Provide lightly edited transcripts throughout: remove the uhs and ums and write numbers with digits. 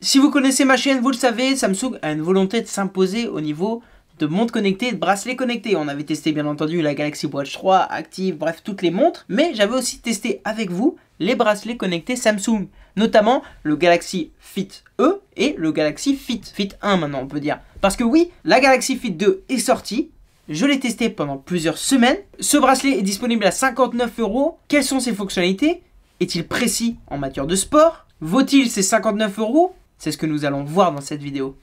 Si vous connaissez ma chaîne, vous le savez, Samsung a une volonté de s'imposer au niveau de montres connectées et de bracelets connectés. On avait testé bien entendu la Galaxy Watch 3, Active, bref toutes les montres. Mais j'avais aussi testé avec vous les bracelets connectés Samsung. Notamment le Galaxy Fit E et le Galaxy Fit 1 maintenant on peut dire. Parce que oui, la Galaxy Fit 2 est sortie. Je l'ai testé pendant plusieurs semaines. Ce bracelet est disponible à 59 €. Quelles sont ses fonctionnalités? Est-il précis en matière de sport? Vaut-il ces 59 €? C'est ce que nous allons voir dans cette vidéo.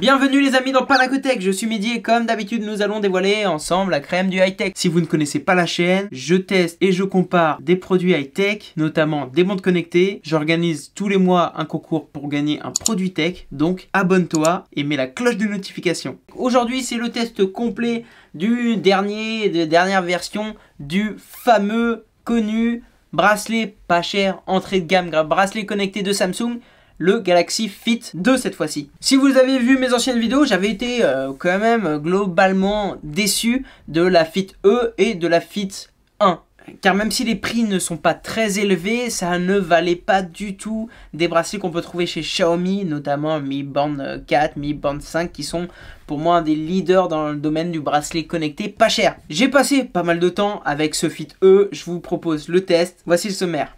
Bienvenue les amis dans Panacotech, je suis Mehdi et comme d'habitude nous allons dévoiler ensemble la crème du high-tech. Si vous ne connaissez pas la chaîne, je teste et je compare des produits high-tech, notamment des montres connectées. J'organise tous les mois un concours pour gagner un produit tech, donc abonne-toi et mets la cloche de notification. Aujourd'hui c'est le test complet de dernière version du fameux connu bracelet pas cher, entrée de gamme, bracelet connecté de Samsung. Le Galaxy Fit 2 cette fois-ci. Si vous avez vu mes anciennes vidéos, j'avais été quand même globalement déçu de la Fit E et de la Fit 1. Car même si les prix ne sont pas très élevés, ça ne valait pas du tout des bracelets qu'on peut trouver chez Xiaomi, notamment Mi Band 4, Mi Band 5, qui sont pour moi des leaders dans le domaine du bracelet connecté pas cher. J'ai passé pas mal de temps avec ce Fit E, je vous propose le test, voici le sommaire.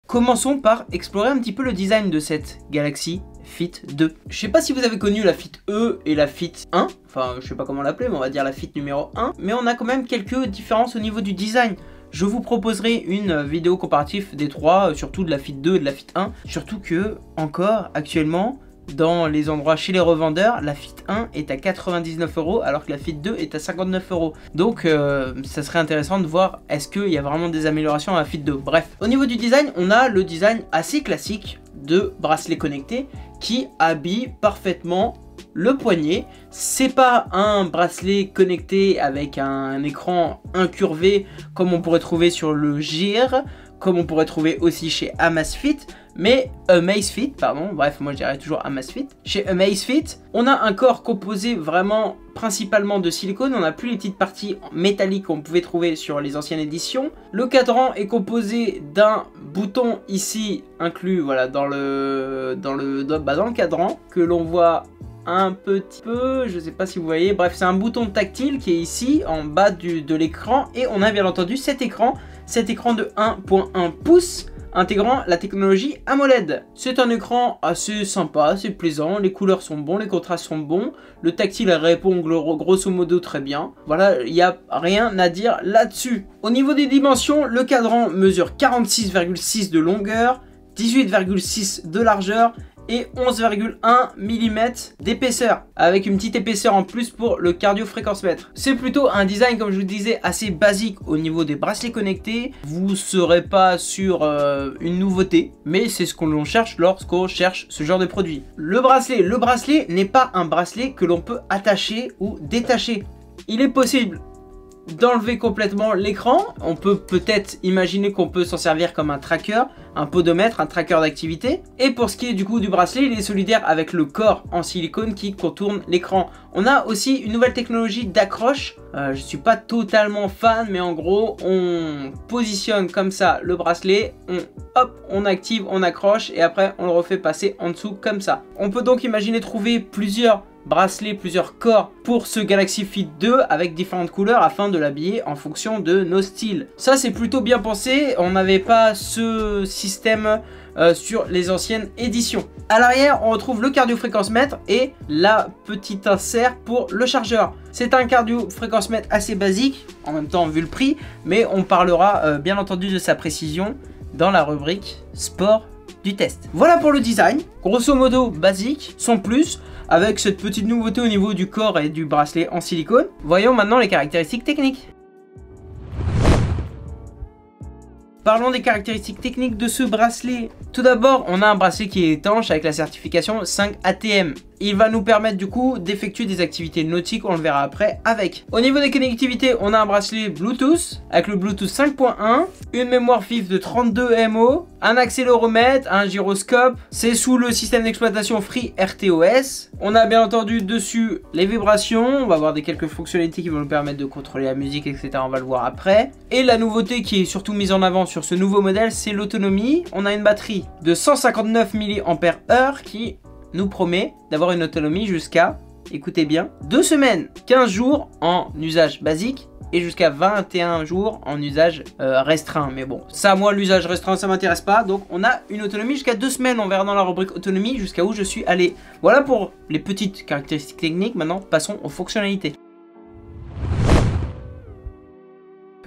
Commençons par explorer un petit peu le design de cette Galaxy Fit 2. Je sais pas si vous avez connu la Fit E et la Fit 1, enfin je sais pas comment l'appeler, mais on va dire la Fit numéro 1, mais on a quand même quelques différences au niveau du design. Je vous proposerai une vidéo comparative des trois, surtout de la Fit 2 et de la Fit 1, surtout que encore actuellement, dans les endroits chez les revendeurs, la Fit 1 est à 99 € alors que la Fit 2 est à 59 €. Donc ça serait intéressant de voir est-ce qu'il y a vraiment des améliorations à la Fit 2. Bref, au niveau du design, on a le design assez classique de bracelet connecté qui habille parfaitement le poignet. C'est pas un bracelet connecté avec un écran incurvé comme on pourrait trouver sur le Gear, comme on pourrait trouver aussi chez Amazfit, mais Amazfit, pardon, bref, moi je dirais toujours Amazfit. Chez Amazfit, on a un corps composé vraiment principalement de silicone, on n'a plus les petites parties métalliques qu'on pouvait trouver sur les anciennes éditions. Le cadran est composé d'un bouton ici inclus, voilà, dans le cadran, que l'on voit un petit peu, je sais pas si vous voyez, bref, c'est un bouton tactile qui est ici en bas de l'écran, et on a bien entendu cet écran de 1.1 pouces intégrant la technologie AMOLED. C'est un écran assez sympa, assez plaisant, les couleurs sont bons, les contrastes sont bons, le tactile répond grosso modo très bien. Voilà, il n'y a rien à dire là-dessus. Au niveau des dimensions, le cadran mesure 46,6 de longueur, 18,6 de largeur et 11,1 mm d'épaisseur, avec une petite épaisseur en plus pour le cardio fréquence mètre. C'est plutôt un design, comme je vous disais, assez basique au niveau des bracelets connectés. Vous ne serez pas sur une nouveauté, mais c'est ce qu'on cherche lorsqu'on cherche ce genre de produit. Le bracelet n'est pas un bracelet que l'on peut attacher ou détacher. Il est possible d'enlever complètement l'écran. On peut peut-être imaginer qu'on peut s'en servir comme un tracker, un podomètre, un tracker d'activité. Et pour ce qui est du coup du bracelet, il est solidaire avec le corps en silicone qui contourne l'écran. On a aussi une nouvelle technologie d'accroche. Je suis pas totalement fan, mais en gros on positionne comme ça le bracelet, on active, on accroche et après on le refait passer en dessous comme ça. On peut donc imaginer trouver plusieurs bracelets, plusieurs corps pour ce Galaxy Fit 2 avec différentes couleurs afin de l'habiller en fonction de nos styles. Ça c'est plutôt bien pensé, on n'avait pas ce système sur les anciennes éditions. À l'arrière on retrouve le cardio fréquence mètre et la petite insert pour le chargeur. C'est un cardio fréquence mètre assez basique, en même temps vu le prix, mais on parlera bien entendu de sa précision dans la rubrique sport du test. Voilà pour le design, grosso modo basique, sans plus, avec cette petite nouveauté au niveau du corps et du bracelet en silicone. Voyons maintenant les caractéristiques techniques. Parlons des caractéristiques techniques de ce bracelet. Tout d'abord, on a un bracelet qui est étanche avec la certification 5 ATM. il va nous permettre du coup d'effectuer des activités nautiques, on le verra après avec. Au niveau des connectivités, on a un bracelet Bluetooth avec le Bluetooth 5.1, une mémoire vive de 32 MO, un accéléromètre, un gyroscope. C'est sous le système d'exploitation FreeRTOS. On a bien entendu dessus les vibrations, on va voir quelques fonctionnalités qui vont nous permettre de contrôler la musique, etc. On va le voir après. Et la nouveauté qui est surtout mise en avant sur ce nouveau modèle, c'est l'autonomie. On a une batterie de 159 mAh qui nous promet d'avoir une autonomie jusqu'à, écoutez bien, 2 semaines, 15 jours en usage basique et jusqu'à 21 jours en usage restreint. Mais bon, ça, moi, l'usage restreint, ça m'intéresse pas. Donc, on a une autonomie jusqu'à 2 semaines. On verra dans la rubrique autonomie jusqu'à où je suis allé. Voilà pour les petites caractéristiques techniques. Maintenant, passons aux fonctionnalités.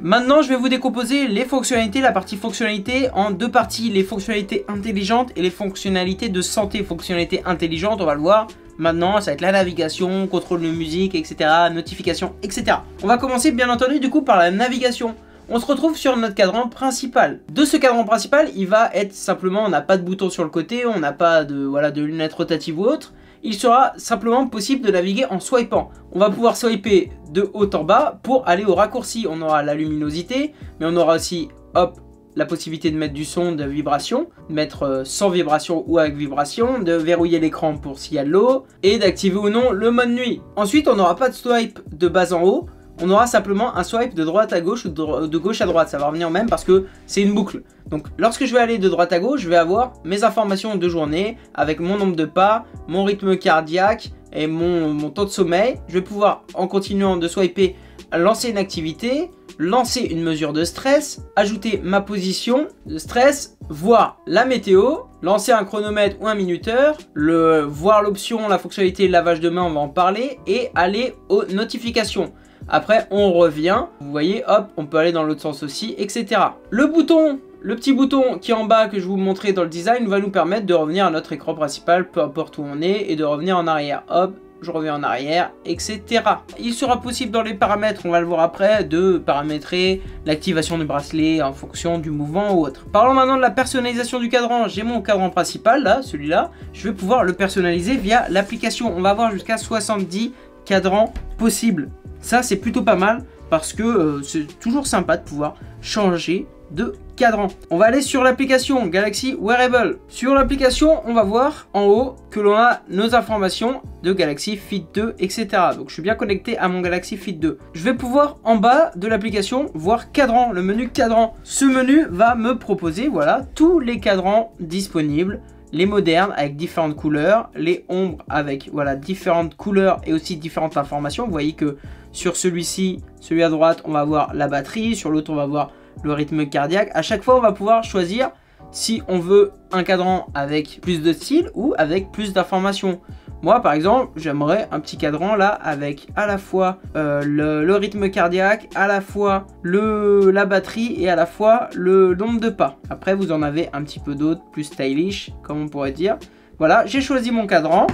Maintenant, je vais vous décomposer les fonctionnalités, la partie fonctionnalités en deux parties. Les fonctionnalités intelligentes et les fonctionnalités de santé. Fonctionnalités intelligentes, on va le voir. Maintenant, ça va être la navigation, contrôle de musique, etc. Notification, etc. On va commencer bien entendu du coup par la navigation. On se retrouve sur notre cadran principal. De ce cadran principal, il va être simplement, on n'a pas de bouton sur le côté, on n'a pas de, voilà, de lunettes rotatives ou autre. Il sera simplement possible de naviguer en swipant. On va pouvoir swiper de haut en bas pour aller au raccourci. On aura la luminosité, mais on aura aussi, hop, la possibilité de mettre du son de vibration, de mettre sans vibration ou avec vibration, de verrouiller l'écran pour s'il y a de l'eau, et d'activer ou non le mode nuit. Ensuite, on n'aura pas de swipe de bas en haut, on aura simplement un swipe de droite à gauche ou de gauche à droite, ça va revenir même parce que c'est une boucle. Donc lorsque je vais aller de droite à gauche, je vais avoir mes informations de journée avec mon nombre de pas, mon rythme cardiaque et mon taux de sommeil. Je vais pouvoir, en continuant de swiper, lancer une activité, lancer une mesure de stress, ajouter ma position de stress, voir la météo, lancer un chronomètre ou un minuteur, voir l'option, la fonctionnalité lavage de main, on va en parler, et aller aux notifications. Après, on revient, vous voyez, hop, on peut aller dans l'autre sens aussi, etc. Le petit bouton qui est en bas que je vous montrais dans le design va nous permettre de revenir à notre écran principal, peu importe où on est, et de revenir en arrière. Hop, je reviens en arrière, etc. Il sera possible dans les paramètres, on va le voir après, de paramétrer l'activation du bracelet en fonction du mouvement ou autre. Parlons maintenant de la personnalisation du cadran. J'ai mon cadran principal, là, celui-là. Je vais pouvoir le personnaliser via l'application. On va avoir jusqu'à 70 cadrans possibles. Ça, c'est plutôt pas mal parce que c'est toujours sympa de pouvoir changer de cadran. On va aller sur l'application Galaxy Wearable. Sur l'application, on va voir en haut que l'on a nos informations de Galaxy Fit 2, etc. Donc, je suis bien connecté à mon Galaxy Fit 2. Je vais pouvoir en bas de l'application voir cadran, le menu cadran. Ce menu va me proposer, voilà, tous les cadrans disponibles. Les modernes avec différentes couleurs, les ombres avec voilà différentes couleurs et aussi différentes informations. Vous voyez que sur celui-ci, celui à droite, on va voir la batterie, sur l'autre on va voir le rythme cardiaque. À chaque fois, on va pouvoir choisir si on veut un cadran avec plus de style ou avec plus d'informations. Moi, par exemple, j'aimerais un petit cadran là avec à la fois le rythme cardiaque, à la fois la batterie et à la fois le nombre de pas. Après, vous en avez un petit peu d'autres, plus stylish, comme on pourrait dire. Voilà, j'ai choisi mon cadran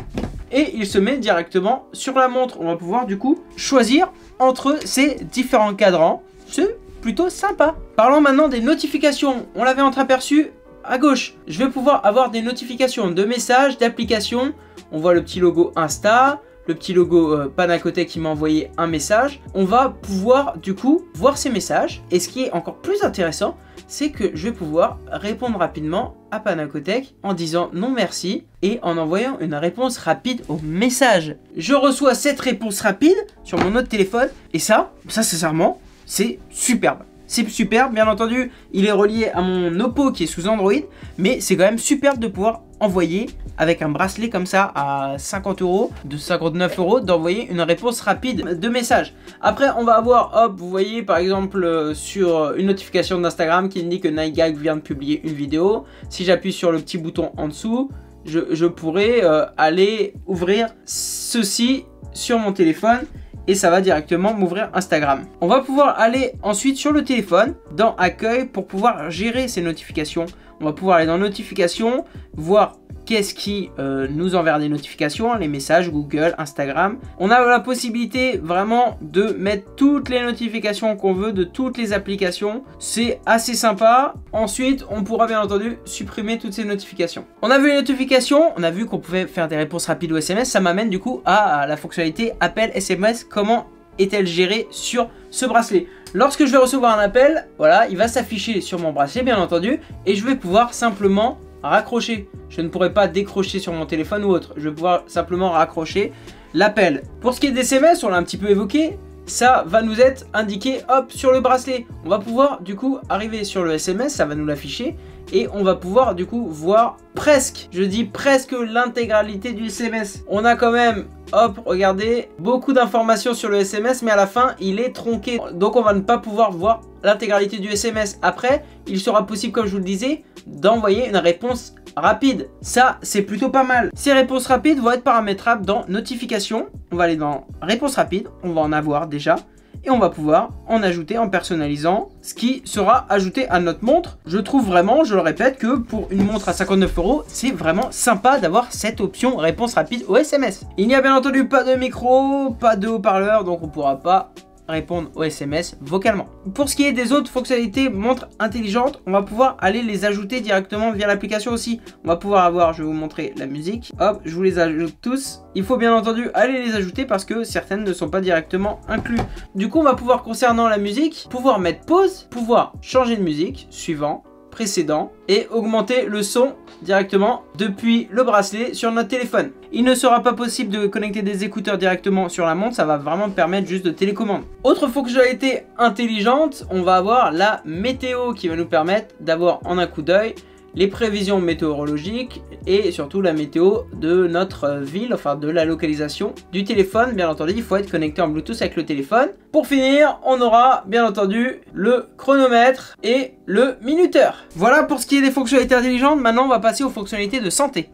et il se met directement sur la montre. On va pouvoir du coup choisir entre ces différents cadrans. C'est plutôt sympa. Parlons maintenant des notifications. On l'avait entreaperçu à gauche. Je vais pouvoir avoir des notifications de messages, d'applications. On voit le petit logo Insta, le petit logo Panacotech qui m'a envoyé un message. On va pouvoir du coup voir ces messages. Et ce qui est encore plus intéressant, c'est que je vais pouvoir répondre rapidement à Panacotech en disant non merci et en envoyant une réponse rapide au message. Je reçois cette réponse rapide sur mon autre téléphone et ça sincèrement, c'est superbe. C'est superbe, bien entendu, il est relié à mon Oppo qui est sous Android, mais c'est quand même superbe de pouvoir envoyer avec un bracelet comme ça à 50 €, de 59 €, d'envoyer une réponse rapide de message. Après, on va avoir, hop, vous voyez par exemple sur une notification d'Instagram qui me dit que Nightgag vient de publier une vidéo. Si j'appuie sur le petit bouton en dessous, je pourrais aller ouvrir ceci sur mon téléphone. Et ça va directement m'ouvrir Instagram. On va pouvoir aller ensuite sur le téléphone, dans Accueil, pour pouvoir gérer ces notifications. On va pouvoir aller dans Notifications, voir qu'est-ce qui nous enverra des notifications, les messages, Google, Instagram. On a la possibilité vraiment de mettre toutes les notifications qu'on veut de toutes les applications. C'est assez sympa. Ensuite, on pourra bien entendu supprimer toutes ces notifications. On a vu les notifications, on a vu qu'on pouvait faire des réponses rapides aux SMS. Ça m'amène du coup à la fonctionnalité appel SMS. Comment est-elle gérée sur ce bracelet? Lorsque je vais recevoir un appel, voilà, il va s'afficher sur mon bracelet bien entendu et je vais pouvoir simplement raccrocher. Je ne pourrai pas décrocher sur mon téléphone ou autre. Je vais pouvoir simplement raccrocher l'appel. Pour ce qui est des SMS, on l'a un petit peu évoqué, ça va nous être indiqué hop sur le bracelet. On va pouvoir du coup arriver sur le SMS, ça va nous l'afficher et on va pouvoir du coup voir presque, je dis presque l'intégralité du SMS. On a quand même, hop, regardez, beaucoup d'informations sur le SMS mais à la fin il est tronqué. Donc on va ne pas pouvoir voir l'intégralité du SMS. Après, il sera possible, comme je vous le disais, d'envoyer une réponse rapide. Ça, c'est plutôt pas mal. Ces réponses rapides vont être paramétrables dans notifications. On va aller dans réponses rapides. On va en avoir déjà. Et on va pouvoir en ajouter en personnalisant ce qui sera ajouté à notre montre. Je trouve vraiment, je le répète, que pour une montre à 59 €, c'est vraiment sympa d'avoir cette option réponse rapide au SMS. Il n'y a bien entendu pas de micro, pas de haut-parleur, donc on ne pourra pas répondre aux SMS vocalement. Pour ce qui est des autres fonctionnalités montres intelligentes, on va pouvoir aller les ajouter directement via l'application aussi. On va pouvoir avoir, je vais vous montrer la musique, hop, je vous les ajoute tous. Il faut bien entendu aller les ajouter parce que certaines ne sont pas directement incluses. Du coup, on va pouvoir, concernant la musique, pouvoir mettre pause, pouvoir changer de musique, suivant, précédent, et augmenter le son directement depuis le bracelet sur notre téléphone. Il ne sera pas possible de connecter des écouteurs directement sur la montre, ça va vraiment permettre juste de télécommande. Autre fonctionnalité intelligente, on va avoir la météo qui va nous permettre d'avoir en un coup d'œil les prévisions météorologiques et surtout la météo de notre ville, enfin de la localisation du téléphone. Bien entendu, il faut être connecté en Bluetooth avec le téléphone. Pour finir, on aura bien entendu le chronomètre et le minuteur. Voilà pour ce qui est des fonctionnalités intelligentes. Maintenant, on va passer aux fonctionnalités de santé.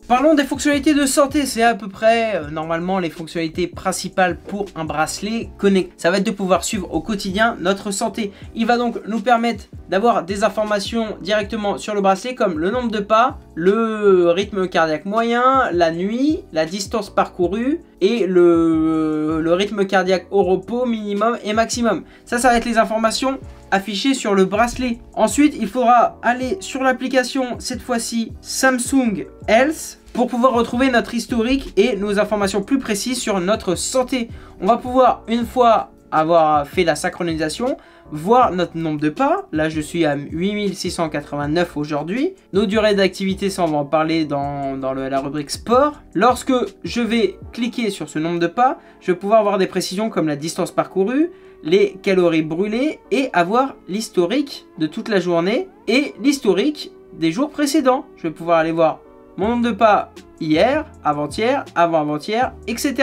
Parlons des fonctionnalités de santé, c'est à peu près normalement les fonctionnalités principales pour un bracelet connecté. Ça va être de pouvoir suivre au quotidien notre santé. Il va donc nous permettre d'avoir des informations directement sur le bracelet comme le nombre de pas, le rythme cardiaque moyen, la nuit, la distance parcourue et le rythme cardiaque au repos minimum et maximum. Ça va être les informations affichées sur le bracelet. Ensuite, il faudra aller sur l'application, cette fois-ci Samsung Health, pour pouvoir retrouver notre historique et nos informations plus précises sur notre santé. On va pouvoir, une fois avoir fait la synchronisation, voir notre nombre de pas. Là, je suis à 8689 aujourd'hui. Nos durées d'activité, ça on va en parler dans la rubrique sport. Lorsque je vais cliquer sur ce nombre de pas, je vais pouvoir avoir des précisions comme la distance parcourue, les calories brûlées et avoir l'historique de toute la journée et l'historique des jours précédents. Je vais pouvoir aller voir mon nombre de pas hier, avant-hier, avant-avant-hier, etc.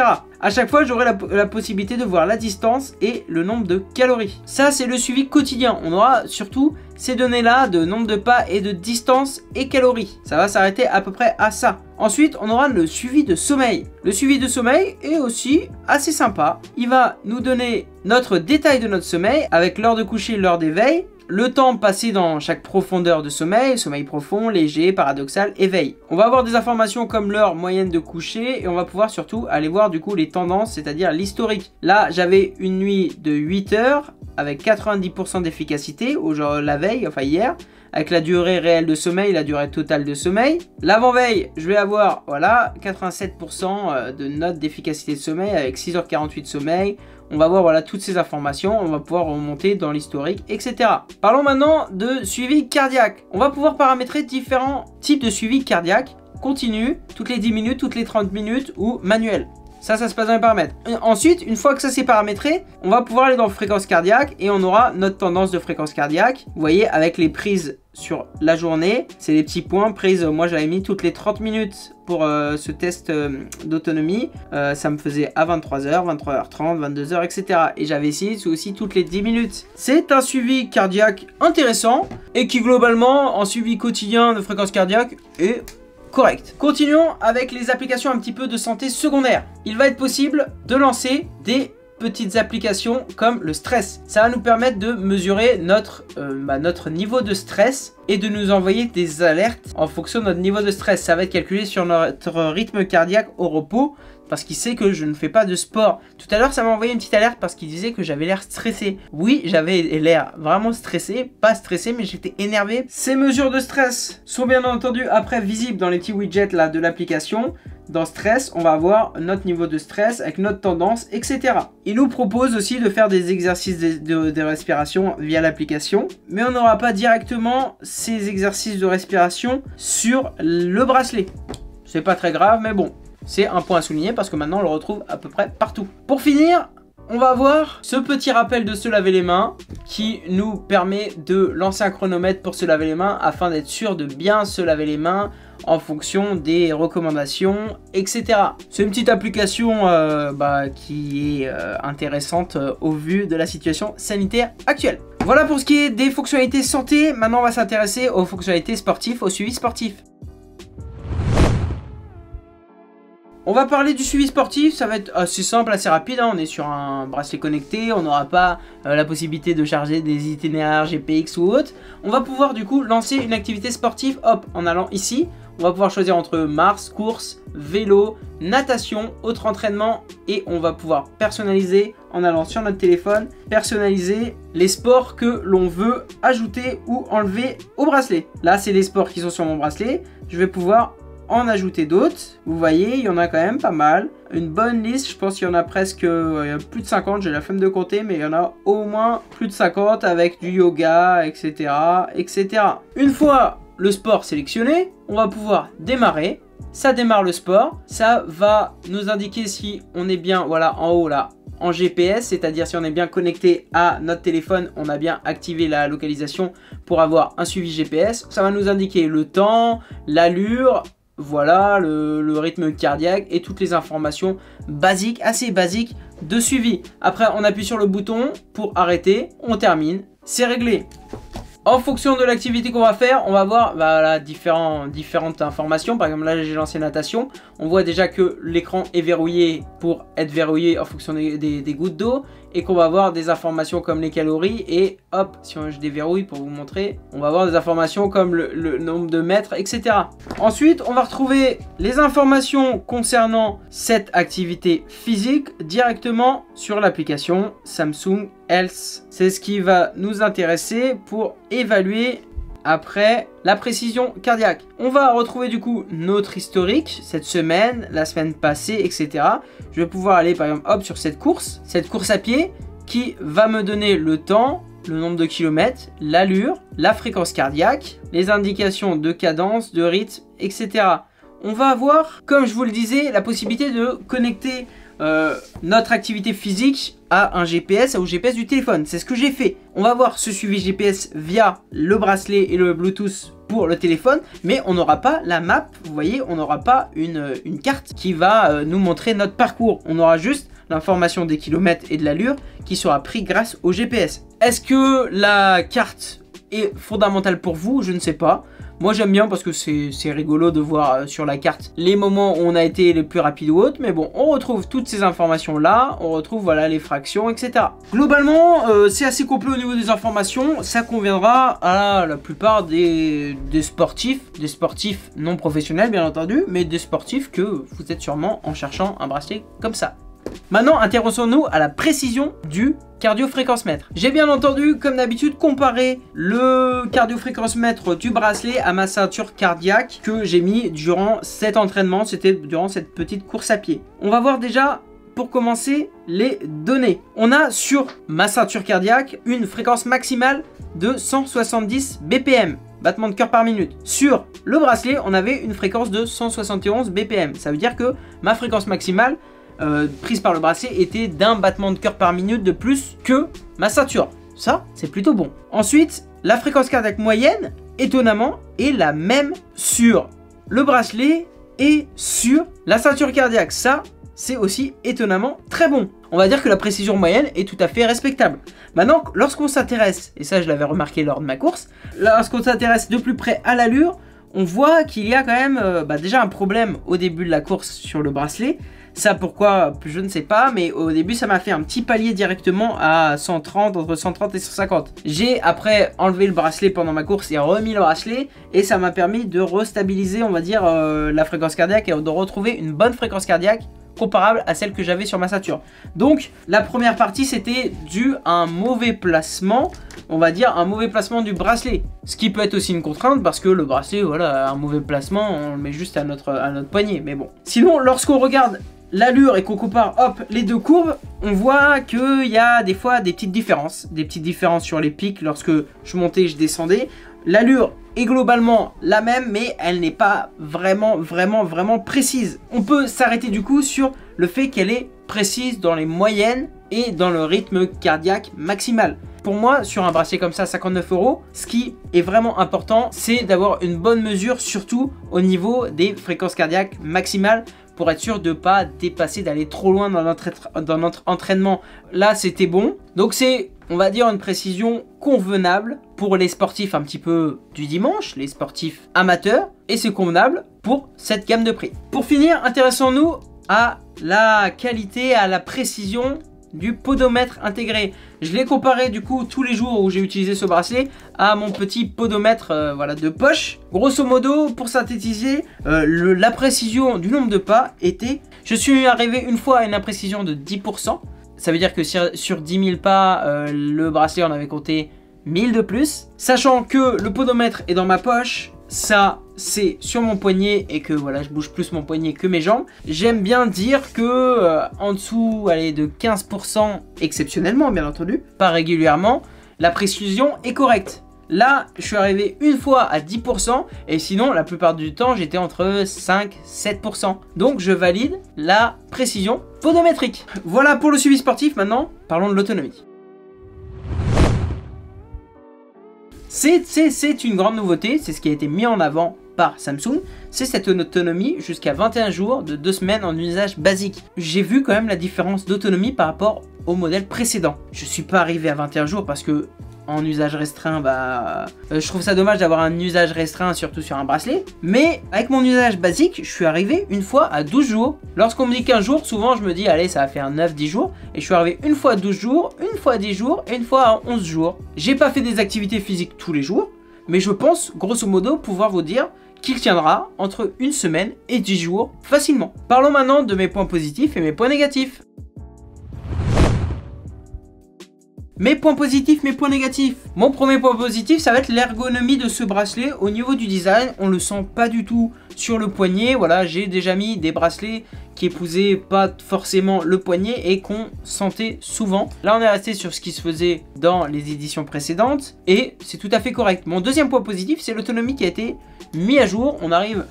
À chaque fois, j'aurai la possibilité de voir la distance et le nombre de calories. Ça, c'est le suivi quotidien. On aura surtout ces données-là de nombre de pas et de distance et calories. Ça va s'arrêter à peu près à ça. Ensuite, on aura le suivi de sommeil. Le suivi de sommeil est aussi assez sympa. Il va nous donner notre détail de notre sommeil avec l'heure de coucher, l'heure d'éveil, le temps passé dans chaque profondeur de sommeil, sommeil profond, léger, paradoxal, éveil. On va avoir des informations comme l'heure moyenne de coucher et on va pouvoir surtout aller voir du coup les tendances, c'est-à-dire l'historique. Là, j'avais une nuit de 8 heures avec 90% d'efficacité, la veille, enfin hier, avec la durée réelle de sommeil, la durée totale de sommeil. L'avant-veille, je vais avoir, voilà, 87% de note d'efficacité de sommeil avec 6h48 de sommeil. On va voir voilà toutes ces informations, on va pouvoir remonter dans l'historique, etc. Parlons maintenant de suivi cardiaque. On va pouvoir paramétrer différents types de suivi cardiaque, continu, toutes les 10 minutes, toutes les 30 minutes ou manuel. Ça se passe dans les paramètres. Ensuite, une fois que ça c'est paramétré, on va pouvoir aller dans fréquence cardiaque et on aura notre tendance de fréquence cardiaque. Vous voyez, avec les prises sur la journée, c'est des petits points prises. Moi, j'avais mis toutes les 30 minutes pour ce test d'autonomie. Ça me faisait à 23h, 23h30, 22h, etc. Et j'avais essayé aussi toutes les 10 minutes. C'est un suivi cardiaque intéressant et qui globalement, en suivi quotidien de fréquence cardiaque, est correct. Continuons avec les applications un petit peu de santé secondaire. Il va être possible de lancer des petites applications comme le stress. Ça va nous permettre de mesurer notre niveau de stress et de nous envoyer des alertes en fonction de notre niveau de stress. Ça va être calculé sur notre rythme cardiaque au repos parce qu'il sait que je ne fais pas de sport. Tout à l'heure, ça m'a envoyé une petite alerte parce qu'il disait que j'avais l'air stressé. Oui, j'avais l'air vraiment stressé, pas stressé, mais j'étais énervé. Ces mesures de stress sont bien entendu après visibles dans les petits widgets là de l'application. Dans stress, on va avoir notre niveau de stress avec notre tendance, etc. Il nous propose aussi de faire des exercices de respiration via l'application, mais on n'aura pas directement ces exercices de respiration sur le bracelet. C'est pas très grave, mais bon, c'est un point à souligner parce que maintenant on le retrouve à peu près partout. Pour finir, on va voir ce petit rappel de se laver les mains qui nous permet de lancer un chronomètre pour se laver les mains afin d'être sûr de bien se laver les mains en fonction des recommandations, etc. C'est une petite application qui est intéressante au vu de la situation sanitaire actuelle. Voilà pour ce qui est des fonctionnalités santé. Maintenant, on va s'intéresser aux fonctionnalités sportives, au suivi sportif. On va parler du suivi sportif, ça va être assez simple, assez rapide, hein. On est sur un bracelet connecté, on n'aura pas la possibilité de charger des itinéraires GPX ou autre. On va pouvoir du coup lancer une activité sportive, hop, en allant ici. On va pouvoir choisir entre marche, course, vélo, natation, autre entraînement et on va pouvoir personnaliser en allant sur notre téléphone, personnaliser les sports que l'on veut ajouter ou enlever au bracelet. Là, c'est les sports qui sont sur mon bracelet, je vais pouvoir en ajouter d'autres. Vous voyez, il y en a quand même pas mal. Une bonne liste, je pense qu'il y en a presque plus de 50, j'ai la flemme de compter, mais il y en a au moins plus de 50 avec du yoga, etc. etc. Une fois le sport sélectionné, on va pouvoir démarrer. Ça démarre le sport, ça va nous indiquer si on est bien, voilà, en haut là, en GPS, c'est-à-dire si on est bien connecté à notre téléphone, on a bien activé la localisation pour avoir un suivi GPS. Ça va nous indiquer le temps, l'allure, voilà, le rythme cardiaque et toutes les informations basiques, assez basiques de suivi. Après, on appuie sur le bouton pour arrêter, on termine, c'est réglé. En fonction de l'activité qu'on va faire, on va voir différentes informations. Par exemple, là, j'ai lancé natation. On voit déjà que l'écran est verrouillé pour être verrouillé en fonction des gouttes d'eau. Et qu'on va avoir des informations comme les calories. Et hop, si je déverrouille pour vous montrer, on va avoir des informations comme le nombre de mètres, etc. Ensuite, on va retrouver les informations concernant cette activité physique directement sur l'application Samsung Health. C'est ce qui va nous intéresser pour évaluer après la précision cardiaque. On va retrouver du coup notre historique, cette semaine, la semaine passée, etc. Je vais pouvoir aller par exemple hop sur cette course à pied qui va me donner le temps, le nombre de kilomètres, l'allure, la fréquence cardiaque, les indications de cadence, de rythme, etc. On va avoir, comme je vous le disais, la possibilité de connecter notre activité physique à un GPS, au GPS du téléphone. C'est ce que j'ai fait. On va voir ce suivi GPS via le bracelet et le Bluetooth pour le téléphone, mais on n'aura pas la map, vous voyez, on n'aura pas une carte qui va nous montrer notre parcours. On aura juste l'information des kilomètres et de l'allure qui sera pris grâce au GPS. Est-ce que la carte est fondamentale pour vous? Je ne sais pas. Moi j'aime bien parce que c'est rigolo de voir sur la carte les moments où on a été les plus rapides ou autres. Mais bon, on retrouve toutes ces informations là, on retrouve voilà les fractions, etc. Globalement, c'est assez complet au niveau des informations. Ça conviendra à la plupart des sportifs non professionnels bien entendu, mais des sportifs que vous êtes sûrement en cherchant un bracelet comme ça. Maintenant, intéressons-nous à la précision du cardio-fréquence-mètre. J'ai bien entendu, comme d'habitude, comparer le cardio-fréquence-mètre du bracelet à ma ceinture cardiaque que j'ai mis durant cet entraînement, c'était durant cette petite course à pied. On va voir déjà, pour commencer, les données. On a sur ma ceinture cardiaque une fréquence maximale de 170 BPM. Battements de cœur par minute. Sur le bracelet, on avait une fréquence de 171 BPM. Ça veut dire que ma fréquence maximale prise par le bracelet était d'un battement de cœur par minute de plus que ma ceinture. Ça, c'est plutôt bon. Ensuite, la fréquence cardiaque moyenne, étonnamment, est la même sur le bracelet et sur la ceinture cardiaque. Ça, c'est aussi étonnamment très bon. On va dire que la précision moyenne est tout à fait respectable. Maintenant, lorsqu'on s'intéresse, et ça je l'avais remarqué lors de ma course, lorsqu'on s'intéresse de plus près à l'allure, on voit qu'il y a quand même déjà un problème au début de la course sur le bracelet. Ça pourquoi, je ne sais pas, mais au début ça m'a fait un petit palier directement à 130, entre 130 et 150. J'ai après enlevé le bracelet pendant ma course et remis le bracelet, et ça m'a permis de restabiliser, on va dire, la fréquence cardiaque et de retrouver une bonne fréquence cardiaque comparable à celle que j'avais sur ma ceinture. Donc la première partie c'était dû à un mauvais placement, on va dire un mauvais placement du bracelet, ce qui peut être aussi une contrainte parce que le bracelet, voilà, un mauvais placement, on le met juste à notre poignet, mais bon. Sinon, lorsqu'on regarde l'allure et qu'on compare hop les deux courbes, on voit qu'il y a des fois des petites différences sur les pics lorsque je montais et je descendais. L'allure est globalement la même, mais elle n'est pas vraiment précise. On peut s'arrêter du coup sur le fait qu'elle est précise dans les moyennes et dans le rythme cardiaque maximal. Pour moi, sur un bracelet comme ça, 59 €, ce qui est vraiment important, c'est d'avoir une bonne mesure, surtout au niveau des fréquences cardiaques maximales, pour être sûr de ne pas dépasser, d'aller trop loin dans notre entraînement. Là, c'était bon. Donc c'est, on va dire, une précision convenable pour les sportifs un petit peu du dimanche, les sportifs amateurs, et c'est convenable pour cette gamme de prix. Pour finir, intéressons-nous à la qualité, à la précision du podomètre intégré. Je l'ai comparé du coup tous les jours où j'ai utilisé ce bracelet à mon petit podomètre voilà, de poche. Grosso modo, pour synthétiser, la précision du nombre de pas était... Je suis arrivé une fois à une imprécision de 10%. Ça veut dire que sur 10 000 pas, le bracelet en avait compté 1000 de plus. Sachant que le podomètre est dans ma poche, ça c'est sur mon poignet et que voilà, je bouge plus mon poignet que mes jambes. J'aime bien dire que en dessous, allez, de 15%, exceptionnellement bien entendu, pas régulièrement, la précision est correcte. Là, je suis arrivé une fois à 10% et sinon, la plupart du temps, j'étais entre 5-7%. Donc, je valide la précision podométrique. Voilà pour le suivi sportif. Maintenant, parlons de l'autonomie. C'est une grande nouveauté, c'est ce qui a été mis en avant par Samsung, c'est cette autonomie jusqu'à 21 jours de 2 semaines en usage basique. J'ai vu quand même la différence d'autonomie par rapport au modèle précédent. Je suis pas arrivé à 21 jours parce que en usage restreint, je trouve ça dommage d'avoir un usage restreint, surtout sur un bracelet. Mais avec mon usage basique, je suis arrivé une fois à 12 jours. Lorsqu'on me dit 15 jours, souvent je me dis, allez, ça va faire 9-10 jours. Et je suis arrivé une fois à 12 jours, une fois à 10 jours et une fois à 11 jours. J'ai pas fait des activités physiques tous les jours, mais je pense, grosso modo, pouvoir vous dire qu'il tiendra entre une semaine et 10 jours facilement. Parlons maintenant de mes points positifs et mes points négatifs. Mes points positifs, mes points négatifs. Mon premier point positif, ça va être l'ergonomie de ce bracelet. Au niveau du design, on le sent pas du tout sur le poignet. Voilà, j'ai déjà mis des bracelets qui épousaient pas forcément le poignet et qu'on sentait souvent. Là, on est resté sur ce qui se faisait dans les éditions précédentes et c'est tout à fait correct. Mon deuxième point positif, c'est l'autonomie qui a été mise à jour. On arrive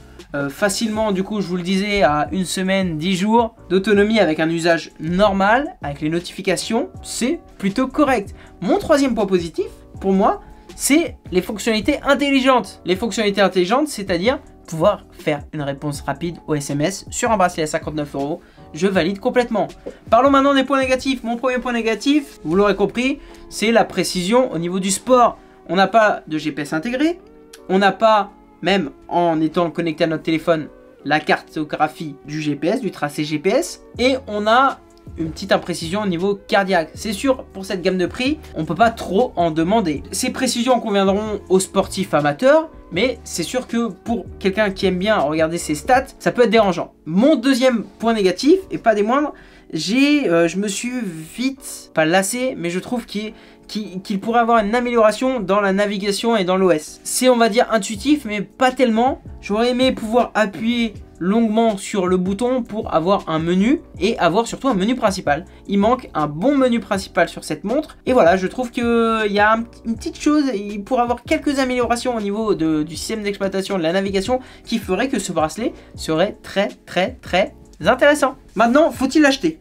facilement, du coup, je vous le disais, à une semaine, 10 jours d'autonomie avec un usage normal, avec les notifications, c'est plutôt correct. Mon troisième point positif, pour moi, c'est les fonctionnalités intelligentes. Les fonctionnalités intelligentes, c'est-à-dire pouvoir faire une réponse rapide aux SMS sur un bracelet à 59 €. Je valide complètement. Parlons maintenant des points négatifs. Mon premier point négatif, vous l'aurez compris, c'est la précision au niveau du sport. On n'a pas de GPS intégré, on n'a pas, même en étant connecté à notre téléphone, la cartographie du GPS, du tracé GPS, et on a une petite imprécision au niveau cardiaque. C'est sûr, pour cette gamme de prix, on ne peut pas trop en demander. Ces précisions conviendront aux sportifs amateurs, mais c'est sûr que pour quelqu'un qui aime bien regarder ses stats, ça peut être dérangeant. Mon deuxième point négatif, et pas des moindres, je me suis vite, pas lassé, mais je trouve qu'il pourrait avoir une amélioration dans la navigation et dans l'OS. C'est, on va dire, intuitif, mais pas tellement. J'aurais aimé pouvoir appuyer longuement sur le bouton pour avoir un menu et avoir surtout un menu principal. Il manque un bon menu principal sur cette montre. Et voilà, je trouve qu'il y a une petite chose, il pourrait avoir quelques améliorations au niveau du système d'exploitation, de la navigation, qui ferait que ce bracelet serait très intéressant. Maintenant, faut-il l'acheter ?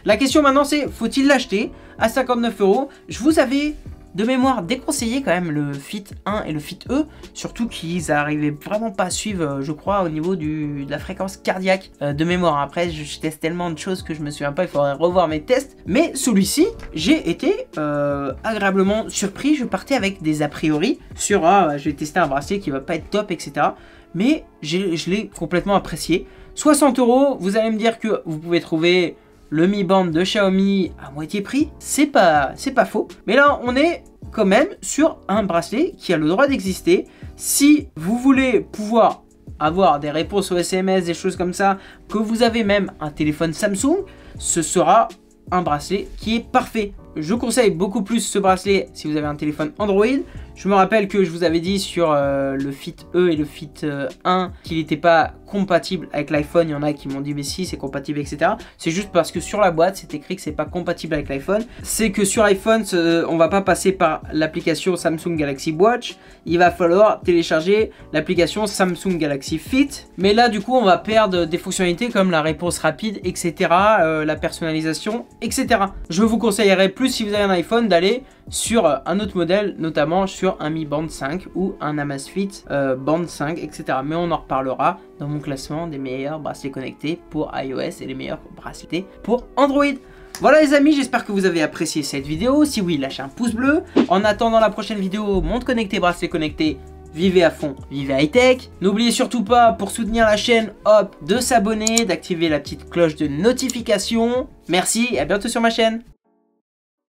La question maintenant c'est, faut-il l'acheter à 59 €? Je vous avais de mémoire déconseillé quand même le Fit 1 et le Fit E, surtout qu'ils n'arrivaient vraiment pas à suivre, je crois, au niveau de la fréquence cardiaque de mémoire. Après, je teste tellement de choses que je me souviens pas, il faudrait revoir mes tests. Mais celui-ci, j'ai été agréablement surpris. Je partais avec des a priori sur je vais tester un bracelet qui va pas être top, etc. Mais je l'ai complètement apprécié. 60 €, vous allez me dire que vous pouvez trouver le Mi Band de Xiaomi à moitié prix, c'est pas faux. Mais là, on est quand même sur un bracelet qui a le droit d'exister. Si vous voulez pouvoir avoir des réponses aux SMS, des choses comme ça, que vous avez même un téléphone Samsung, ce sera un bracelet qui est parfait. Je conseille beaucoup plus ce bracelet si vous avez un téléphone Android. Je me rappelle que je vous avais dit sur le Fit E et le Fit 1 qu'il n'était pas compatible avec l'iPhone. Il y en a qui m'ont dit mais si c'est compatible, etc. C'est juste parce que sur la boîte c'est écrit que c'est pas compatible avec l'iPhone. C'est que sur iPhone on va pas passer par l'application Samsung Galaxy Watch. Il va falloir télécharger l'application Samsung Galaxy Fit. Mais là du coup on va perdre des fonctionnalités comme la réponse rapide, etc. La personnalisation, etc. Je vous conseillerais plus si vous avez un iPhone d'aller sur un autre modèle, notamment sur un Mi Band 5 ou un Amazfit Band 5, etc. Mais on en reparlera dans mon classement des meilleurs bracelets connectés pour iOS et les meilleurs bracelets pour Android. Voilà les amis, j'espère que vous avez apprécié cette vidéo. Si oui, lâchez un pouce bleu. En attendant la prochaine vidéo, montre connectée, bracelet connecté. Vivez à fond, vivez high-tech. N'oubliez surtout pas, pour soutenir la chaîne, hop, de s'abonner, d'activer la petite cloche de notification. Merci et à bientôt sur ma chaîne.